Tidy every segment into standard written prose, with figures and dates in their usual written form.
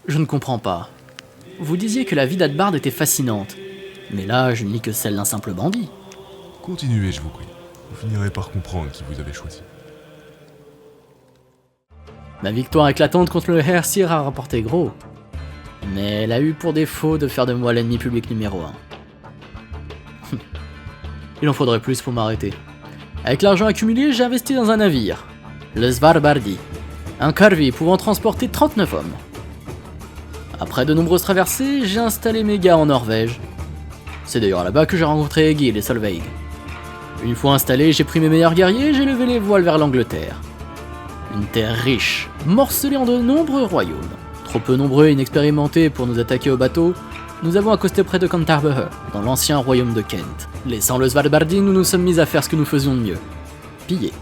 Je ne comprends pas. Vous disiez que la vie d'Adbard était fascinante, mais là je ne lis que celle d'un simple bandit. Continuez, je vous prie. Vous finirez par comprendre qui vous avez choisi. Ma victoire éclatante contre le Hersir a rapporté gros, mais elle a eu pour défaut de faire de moi l'ennemi public numéro 1. Il en faudrait plus pour m'arrêter. Avec l'argent accumulé, j'ai investi dans un navire, le Svarbardi, un carvi pouvant transporter 39 hommes. Après de nombreuses traversées, j'ai installé mes gars en Norvège. C'est d'ailleurs là-bas que j'ai rencontré Egil et Solveig. Une fois installé, j'ai pris mes meilleurs guerriers et j'ai levé les voiles vers l'Angleterre. Une terre riche, morcelée en de nombreux royaumes. Trop peu nombreux et inexpérimentés pour nous attaquer au bateau, nous avons accosté près de Canterbury, dans l'ancien royaume de Kent. Laissant le Svalbardi, nous nous sommes mis à faire ce que nous faisions de mieux. Piller.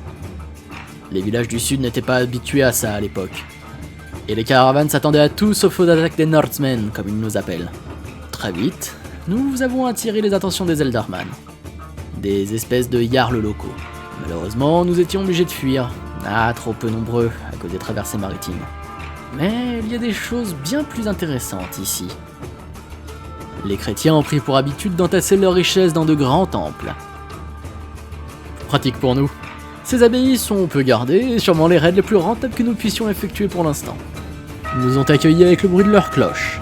Les villages du sud n'étaient pas habitués à ça à l'époque. Et les caravanes s'attendaient à tout sauf aux attaques des Northmen, comme ils nous appellent. Très vite, nous avons attiré les attentions des Eldarman. Des espèces de jarls locaux. Malheureusement, nous étions obligés de fuir. Trop peu nombreux à cause des traversées maritimes. Mais il y a des choses bien plus intéressantes ici. Les chrétiens ont pris pour habitude d'entasser leurs richesses dans de grands temples. Pratique pour nous. Ces abbayes sont peu gardées et sûrement les raids les plus rentables que nous puissions effectuer pour l'instant. Ils nous ont accueillis avec le bruit de leurs cloches.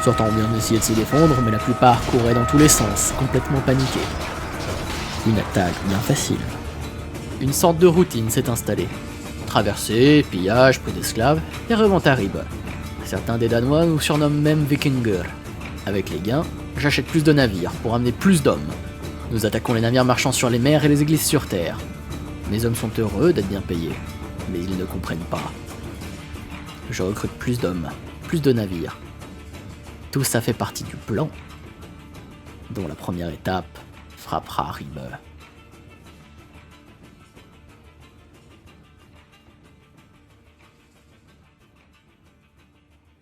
Certains ont bien essayé de se défendre, mais la plupart couraient dans tous les sens, complètement paniqués. Une attaque bien facile. Une sorte de routine s'est installée. Traversée, pillage, peu d'esclaves et revente à rib. Certains des Danois nous surnomment même Vikinger. Avec les gains, j'achète plus de navires pour amener plus d'hommes. Nous attaquons les navires marchands sur les mers et les églises sur terre. Mes hommes sont heureux d'être bien payés, mais ils ne comprennent pas. Je recrute plus d'hommes, plus de navires. Tout ça fait partie du plan, dont la première étape frappera Ribeux.